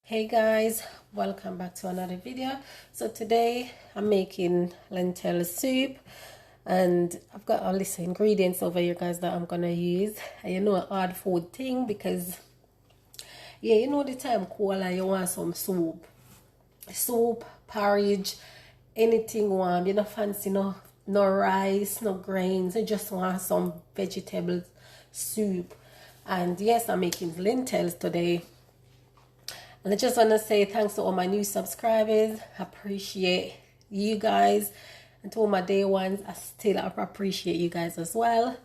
Hey guys, welcome back to another video. So today I'm making lentil soup and I've got all these ingredients over here guys that I'm gonna use. And you know, a hard food thing because you know the time cold and you want some soup, porridge, anything warm. You don't fancy no rice, no grains. You just want some vegetable soup. And yes, I'm making lentils today. And I just want to say thanks to all my new subscribers. I appreciate you guys. And to all my day ones, I still appreciate you guys as well.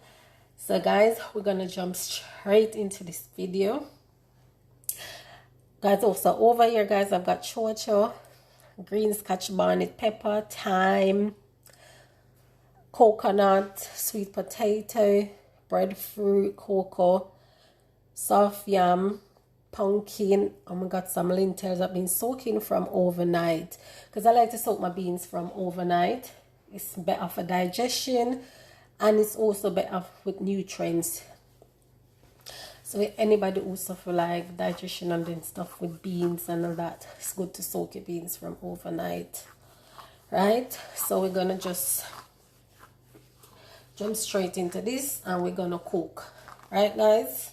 So guys, we're going to jump straight into this video. Guys, also over here, guys, I've got chocho, green scotch bonnet pepper, thyme, coconut, sweet potato, breadfruit, cocoa, soft yam, pumpkin, and we got some lentils I've been soaking from overnight because I like to soak my beans from overnight. It's better for digestion and it's also better with nutrients. So if anybody who suffer like digestion and then stuff with beans and all that, it's good to soak your beans from overnight, right? So we're gonna just jump straight into this and we're gonna cook, right guys?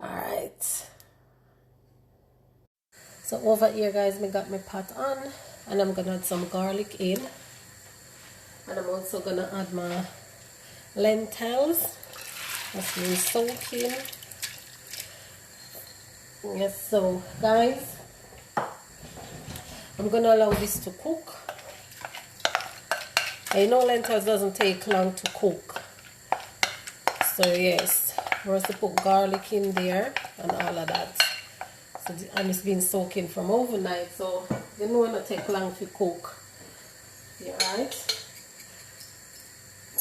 All right. So over here guys, we got my pot on and I'm gonna add some garlic in, and I'm also gonna add my lentils that's been soaking. Yes, so guys, I'm gonna allow this to cook. I know lentils doesn't take long to cook, so yes, we're also put garlic in there and all of that. So, and it's been soaking from overnight, so you know it not take long to cook. Yeah, right.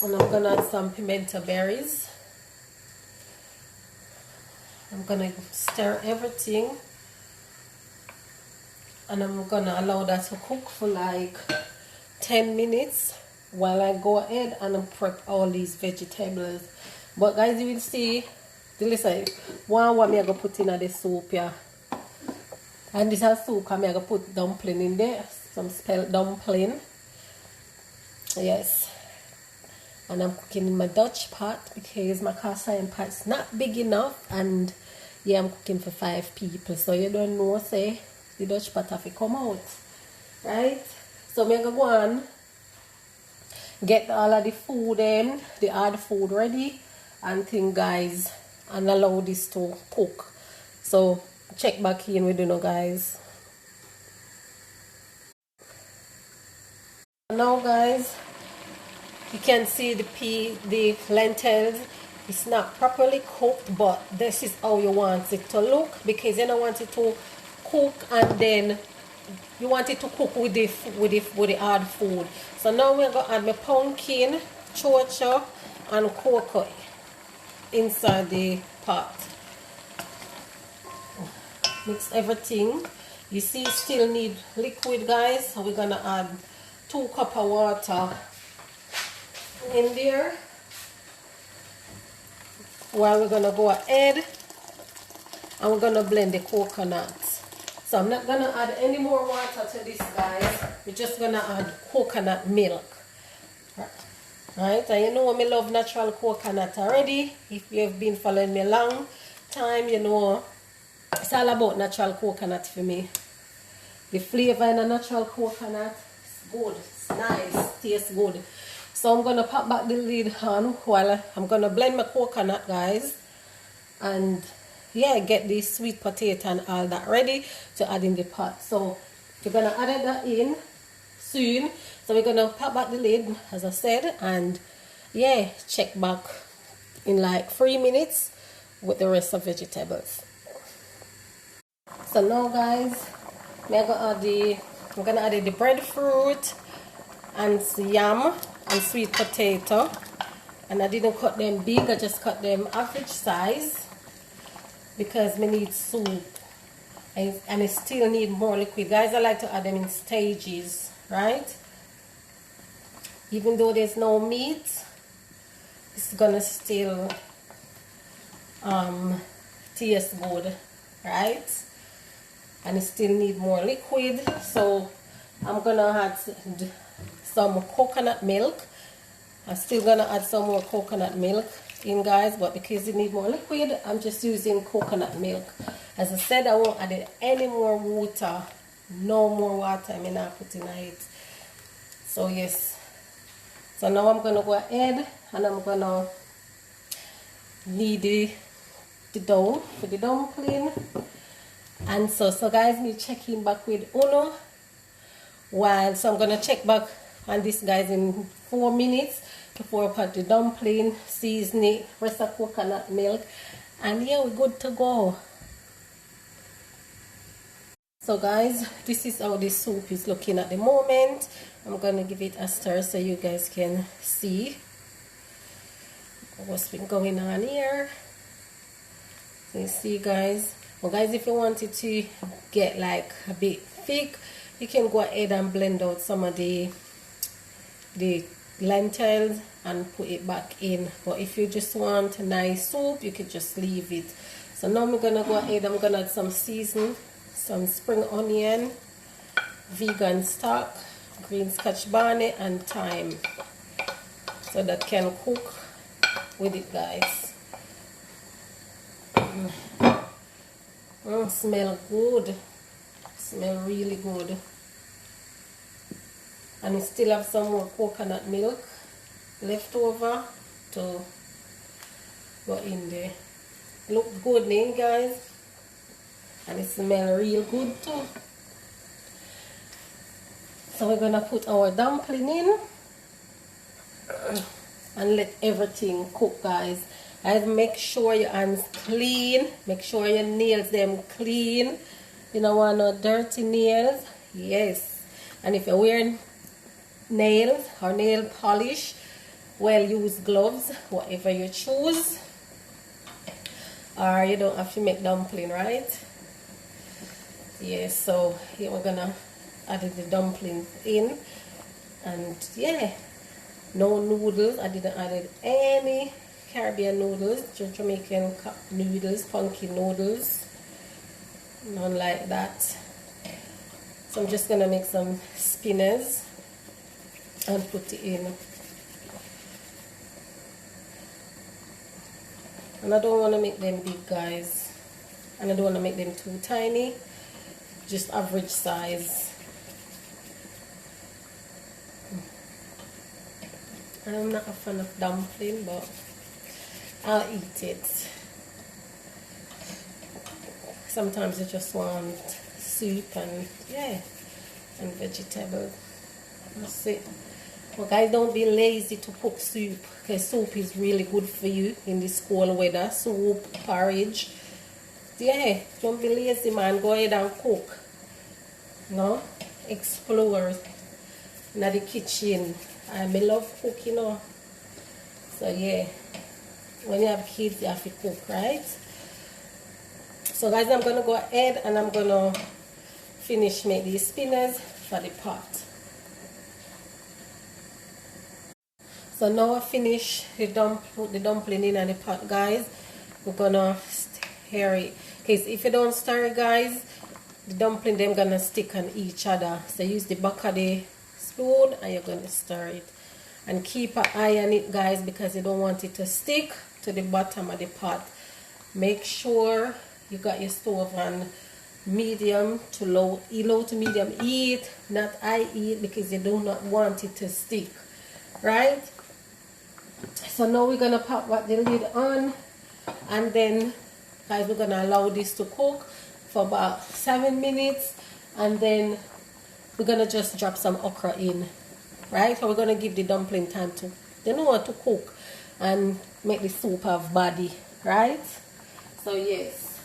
And I'm gonna add some pimento berries. I'm gonna stir everything, and I'm gonna allow that to cook for like 10 minutes while I go ahead and prep all these vegetables. But guys, you will see the listen one what me I go put in the soup here. And this has soup, I'm going to put dumpling in there, some spelt dumpling. Yes. And I'm cooking in my Dutch pot because my cast iron pot is not big enough. And yeah, I'm cooking for 5 people. So you don't know, say, the Dutch pot have to come out. Right? So I'm going to go on, get all of the food in, the hard food ready. And thing guys, and allow this to cook. So check back in with you know guys. Now guys, you can see the lentils. It's not properly cooked, but this is how you want it to look because you don't want it to cook and then you want it to cook with the hard food. So now we're gonna add my pumpkin, chocho, and cocoa inside the pot. Mix everything. You see, still need liquid guys, so we're gonna add 2 cups of water in there while we're gonna go ahead and we're gonna blend the coconut. So I'm not gonna add any more water to this guys, we're just gonna add coconut milk, right? And you know me love natural coconut already. If you've been following me a long time, you know it's all about natural coconut for me. The flavor in a natural coconut is good, it's nice, tastes good. So I'm gonna pop back the lid on while I'm gonna blend my coconut guys, and yeah, get the sweet potato and all that ready to add in the pot. So we're gonna add that in soon. So we're gonna pop back the lid as I said, and yeah, check back in like 3 minutes with the rest of vegetables. So now guys, I'm gonna add the breadfruit and yam and sweet potato, and I didn't cut them big, I just cut them average size because we need soup and I still need more liquid guys. I like to add them in stages, right? Even though there's no meat, it's gonna still taste good, right? and it still need more liquid. So I'm gonna add some coconut milk. I'm still gonna add some more coconut milk in, guys, but because it need more liquid, I'm just using coconut milk. As I said, I won't add any more water. No more water. I'm not putting it. So yes. So now I'm gonna go ahead and I'm gonna knead the dough for the dumpling. And so guys, me checking back with Uno. So I'm gonna check back on this, guys, in 4 minutes before I put the dumpling, season it, rest of coconut milk, and yeah, we're good to go. So guys, this is how the soup is looking at the moment. I'm gonna give it a stir so you guys can see what's been going on here. So you see, guys. Well, guys, if you wanted to get like a bit thick, you can go ahead and blend out some of the lentils and put it back in. But if you just want a nice soup, you can just leave it. So now I'm gonna go ahead, I'm gonna add some seasoning, some spring onion, vegan stock, green scotch bonnet, and thyme, so that can cook with it, guys. Smell good, smell really good. And we still have some more coconut milk left over to go in there. Looks good now, guys, and it smells real good too. So we're gonna put our dumpling in and let everything cook, guys. And make sure your hands clean, make sure your nails them clean. You don't want no dirty nails. Yes. And if you're wearing nails or nail polish, well, use gloves, whatever you choose, or you don't have to make dumpling, right? Yes. So here we're gonna add the dumplings in, and yeah, no noodles. I didn't add any Caribbean noodles, Jamaican noodles, funky noodles, none like that. So I'm just gonna make some spinners and put it in. And I don't want to make them big, guys, and I don't want to make them too tiny, just average size. I'm not a fan of dumpling, but I'll eat it. Sometimes I just want soup and yeah, and vegetables. That's it. Well, guys, don't be lazy to cook soup, because soup is really good for you in this cold weather. Soup, porridge. Yeah, don't be lazy, man. Go ahead and cook. No? Explore in the kitchen. I love cooking, you know. So yeah, when you have kids, you have to cook, right? So guys, I'm gonna go ahead and I'm gonna finish make these spinners for the pot. So now I finish put the dumpling in the pot, guys. We're gonna stir it, because if you don't stir it, guys, the dumpling them gonna stick on each other. So use the back of the spoon and you're gonna stir it, and keep an eye on it, guys, because you don't want it to stick to the bottom of the pot. Make sure you got your stove on medium to low to medium heat, not high heat, because you do not want it to stick, right? So now we're gonna pop the lid on, and then, guys, we're gonna allow this to cook for about 7 minutes, and then we're gonna just drop some okra in, right? So we're gonna give the dumpling time to, they know what to cook and make the soup have body, right? So yes,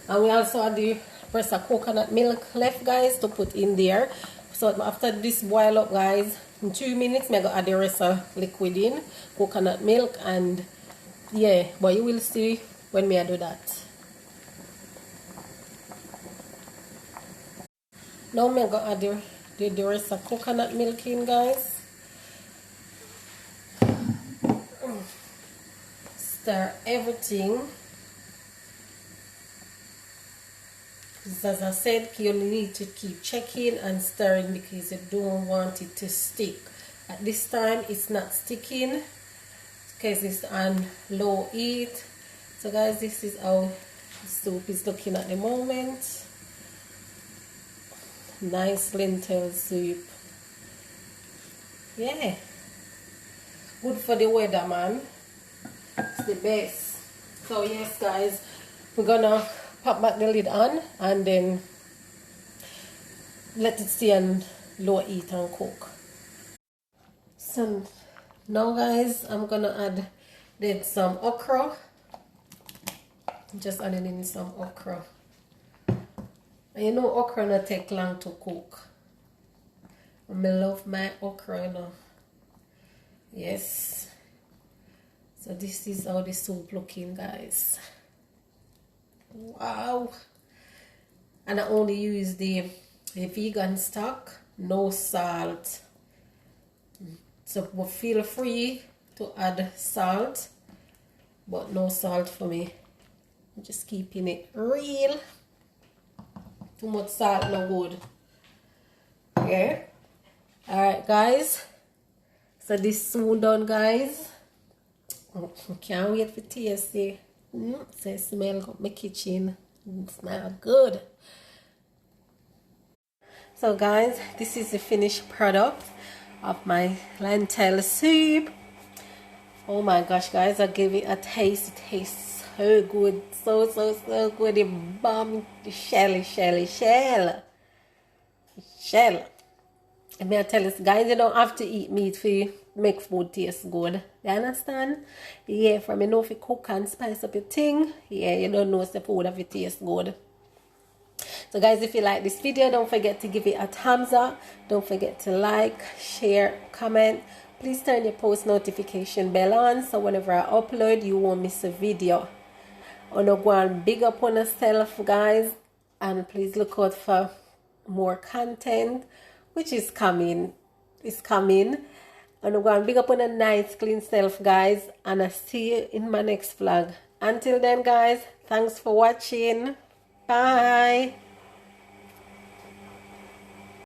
and we also have the rest of coconut milk left, guys, to put in there. So after this boil up, guys, in 2 minutes, I'm gonna add the rest of liquid in, coconut milk, and yeah, but you will see when I do that. Now I'm gonna add the rest of coconut milk in, guys. Stir everything. because as I said, you need to keep checking and stirring because you don't want it to stick. At this time it's not sticking because it's on low heat. So guys, this is how the soup is looking at the moment. Nice lentil soup. Yeah, good for the weather, man. It's the best. So yes guys, we're gonna pop back the lid on and then let it stay on low heat and cook. So now guys, I'm gonna add then some okra. Just adding in some okra. And you know okra not take long to cook. I love my okra, you know. Yes. So this is how the soup looking, guys. Wow. And I only use the vegan stock, no salt. So feel free to add salt, but no salt for me. I'm just keeping it real. Too much salt no good. Okay. Alright guys. So this soon done, guys. Can't wait for taste it. So it smell my kitchen. Smell good. So guys, this is the finished product of my lentil soup. Oh my gosh guys, I give it a taste. It tastes so good. So good. The bomb, the shell. And may I tell you guys, you don't have to eat meat for you make food taste good. You understand? Yeah, from you know if you cook and spice up your thing, yeah, you don't know if the food of it tastes good. So guys, if you like this video, don't forget to give it a thumbs up. Don't forget to like, share, comment. Please turn your post notification bell on so whenever I upload, you won't miss a video. On a go and big up on yourself, guys, and please look out for more content, which is coming. It's coming. And I'm going to big up on a nice clean self, guys, and I'll see you in my next vlog. Until then, guys, thanks for watching. Bye.